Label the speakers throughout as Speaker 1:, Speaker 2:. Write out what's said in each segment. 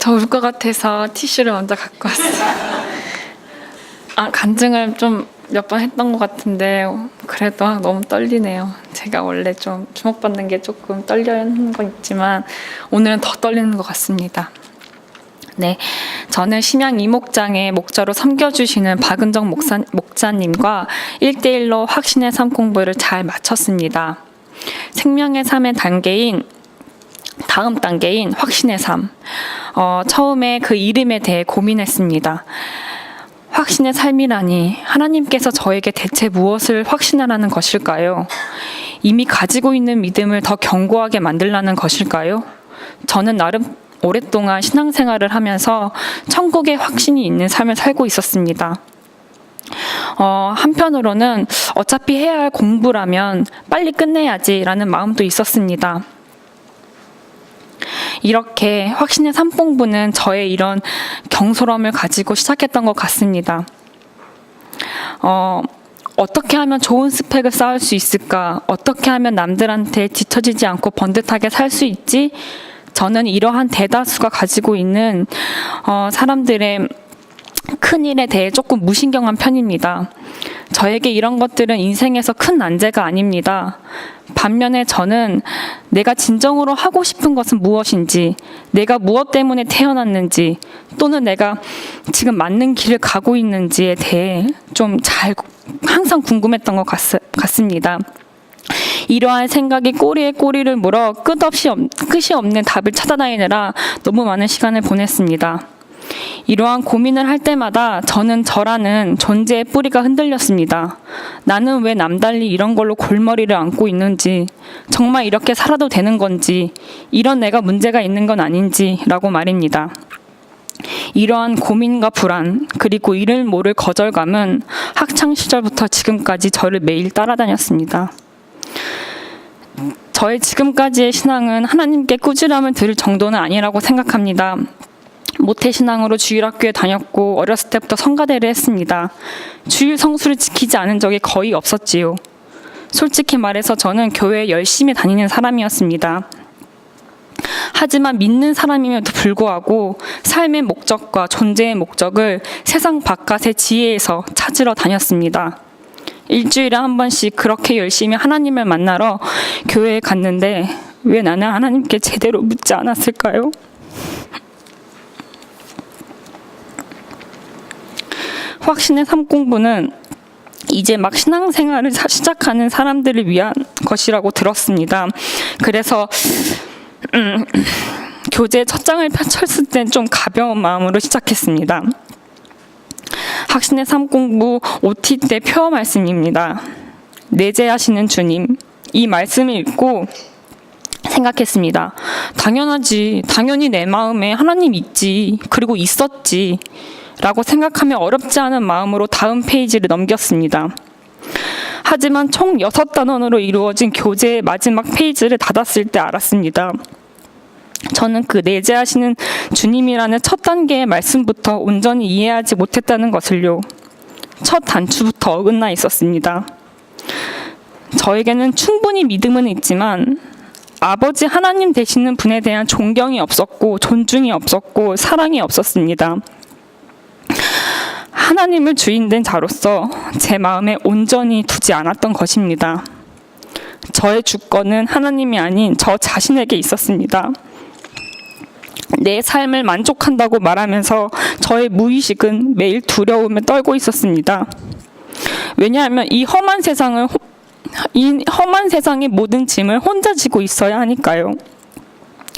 Speaker 1: 저 울 것 같아서 티슈를 먼저 갖고 왔어요. 간증을 좀 몇 번 했던 것 같은데 그래도 너무 떨리네요. 제가 원래 좀 주목받는 게 조금 떨리는 건 있지만 오늘은 더 떨리는 것 같습니다. 네, 저는 심양 이목장에 목자로 섬겨주시는 박은정 목자님과 1대1로 확신의 삶 공부를 잘 마쳤습니다. 생명의 삶의 다음 단계인 확신의 삶. 처음에 그 이름에 대해 고민했습니다. 확신의 삶이라니 하나님께서 저에게 대체 무엇을 확신하라는 것일까요? 이미 가지고 있는 믿음을 더 견고하게 만들라는 것일까요? 저는 나름 오랫동안 신앙생활을 하면서 천국의 확신이 있는 삶을 살고 있었습니다. 한편으로는 어차피 해야 할 공부라면 빨리 끝내야지라는 마음도 있었습니다. 이렇게 확신의 삶 공부는 저의 이런 경솔함을 가지고 시작했던 것 같습니다. 어떻게 하면 좋은 스펙을 쌓을 수 있을까? 어떻게 하면 남들한테 뒤처지지 않고 번듯하게 살 수 있지? 저는 이러한 대다수가 가지고 있는 사람들의 큰 일에 대해 조금 무신경한 편입니다. 저에게 이런 것들은 인생에서 큰 난제가 아닙니다. 반면에 저는 내가 진정으로 하고 싶은 것은 무엇인지, 내가 무엇 때문에 태어났는지, 또는 내가 지금 맞는 길을 가고 있는지에 대해 좀 항상 궁금했던 것 같습니다. 이러한 생각이 꼬리에 꼬리를 물어 끝이 없는 답을 찾아다니느라 너무 많은 시간을 보냈습니다. 이러한 고민을 할 때마다 저는 저라는 존재의 뿌리가 흔들렸습니다. 나는 왜 남달리 이런 걸로 골머리를 앓고 있는지, 정말 이렇게 살아도 되는 건지, 이런 내가 문제가 있는 건 아닌지라고 말입니다. 이러한 고민과 불안, 그리고 이를 모를 거절감은 학창 시절부터 지금까지 저를 매일 따라다녔습니다. 저의 지금까지의 신앙은 하나님께 꾸지람을 들을 정도는 아니라고 생각합니다. 모태신앙으로 주일학교에 다녔고 어렸을 때부터 성가대를 했습니다. 주일 성수를 지키지 않은 적이 거의 없었지요. 솔직히 말해서 저는 교회에 열심히 다니는 사람이었습니다. 하지만 믿는 사람임에도 불구하고 삶의 목적과 존재의 목적을 세상 바깥의 지혜에서 찾으러 다녔습니다. 일주일에 한 번씩 그렇게 열심히 하나님을 만나러 교회에 갔는데 왜 나는 하나님께 제대로 묻지 않았을까요? 확신의 삶 공부는 이제 막 신앙생활을 시작하는 사람들을 위한 것이라고 들었습니다. 그래서 교재 첫 장을 펼쳤을 땐 좀 가벼운 마음으로 시작했습니다. 확신의 삶 공부 OT 때 표 말씀입니다. 내재하시는 주님, 이 말씀을 읽고 생각했습니다. 당연히 내 마음에 하나님 있지, 그리고 있었지 라고 생각하며 어렵지 않은 마음으로 다음 페이지를 넘겼습니다. 하지만 총 6단원으로 이루어진 교재의 마지막 페이지를 닫았을 때 알았습니다. 저는 그 내재하시는 주님이라는 첫 단계의 말씀부터 온전히 이해하지 못했다는 것을요. 첫 단추부터 어긋나 있었습니다. 저에게는 충분히 믿음은 있지만 아버지 하나님 되시는 분에 대한 존경이 없었고 존중이 없었고 사랑이 없었습니다. 하나님을 주인된 자로서 제 마음에 온전히 두지 않았던 것입니다. 저의 주권은 하나님이 아닌 저 자신에게 있었습니다. 내 삶을 만족한다고 말하면서 저의 무의식은 매일 두려움에 떨고 있었습니다. 왜냐하면 이 험한 세상의 모든 짐을 혼자 지고 있어야 하니까요.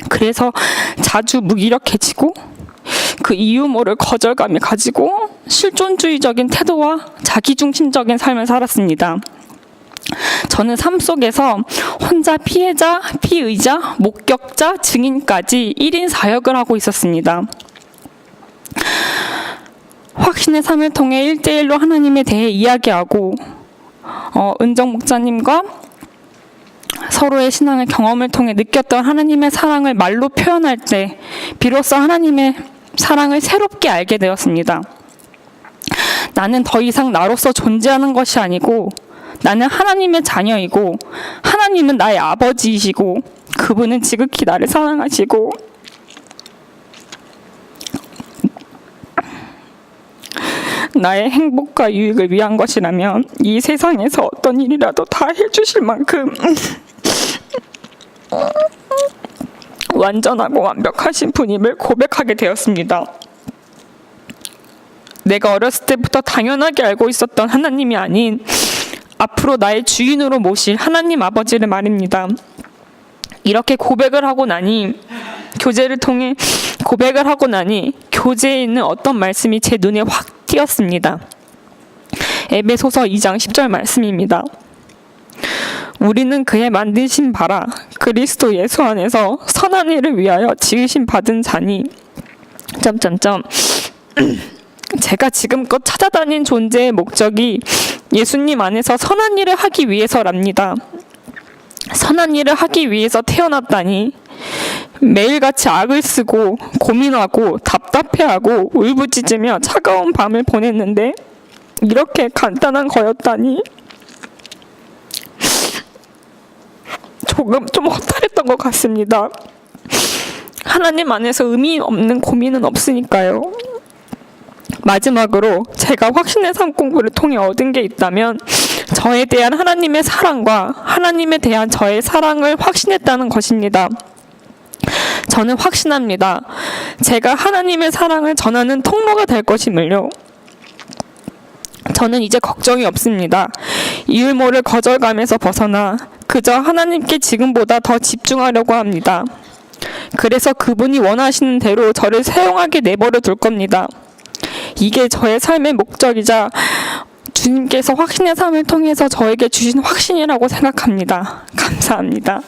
Speaker 1: 그래서 자주 무기력해지고 그 이유 모를 거절감을 가지고 실존주의적인 태도와 자기중심적인 삶을 살았습니다. 저는 삶 속에서 혼자 피해자, 피의자, 목격자, 증인까지 1인 사역을 하고 있었습니다. 확신의 삶을 통해 1대1로 하나님에 대해 이야기하고 은정 목자님과 서로의 신앙의 경험을 통해 느꼈던 하나님의 사랑을 말로 표현할 때 비로소 하나님의 사랑을 새롭게 알게 되었습니다. 나는 더 이상 나로서 존재하는 것이 아니고 나는 하나님의 자녀이고 하나님은 나의 아버지이시고 그분은 지극히 나를 사랑하시고 나의 행복과 유익을 위한 것이라면 이 세상에서 어떤 일이라도 다 해주실 만큼 완전하고 완벽하신 분임을 고백하게 되었습니다. 내가 어렸을 때부터 당연하게 알고 있었던 하나님이 아닌 앞으로 나의 주인으로 모실 하나님 아버지를 말입니다. 이렇게 고백을 하고 나니 교제를 통해 고백을 하고 나니 교제에 있는 어떤 말씀이 제 눈에 확 띄었습니다. 에베소서 2장 10절 말씀입니다. 우리는 그의 만드신 바라 그리스도 예수 안에서 선한 일을 위하여 지으심 받은 자니 제가 지금껏 찾아다닌 존재의 목적이 예수님 안에서 선한 일을 하기 위해서랍니다. 선한 일을 하기 위해서 태어났다니 매일같이 악을 쓰고 고민하고 답답해하고 울부짖으며 차가운 밤을 보냈는데 이렇게 간단한 거였다니 조금 좀 허탈했던 것 같습니다. 하나님 안에서 의미 없는 고민은 없으니까요. 마지막으로 제가 확신의 삶 공부를 통해 얻은 게 있다면 저에 대한 하나님의 사랑과 하나님에 대한 저의 사랑을 확신했다는 것입니다. 저는 확신합니다. 제가 하나님의 사랑을 전하는 통로가 될 것임을요. 저는 이제 걱정이 없습니다. 이율모를 거절감에서 벗어나 그저 하나님께 지금보다 더 집중하려고 합니다. 그래서 그분이 원하시는 대로 저를 사용하게 내버려 둘 겁니다. 이게 저의 삶의 목적이자 주님께서 확신의 삶을 통해서 저에게 주신 확신이라고 생각합니다. 감사합니다.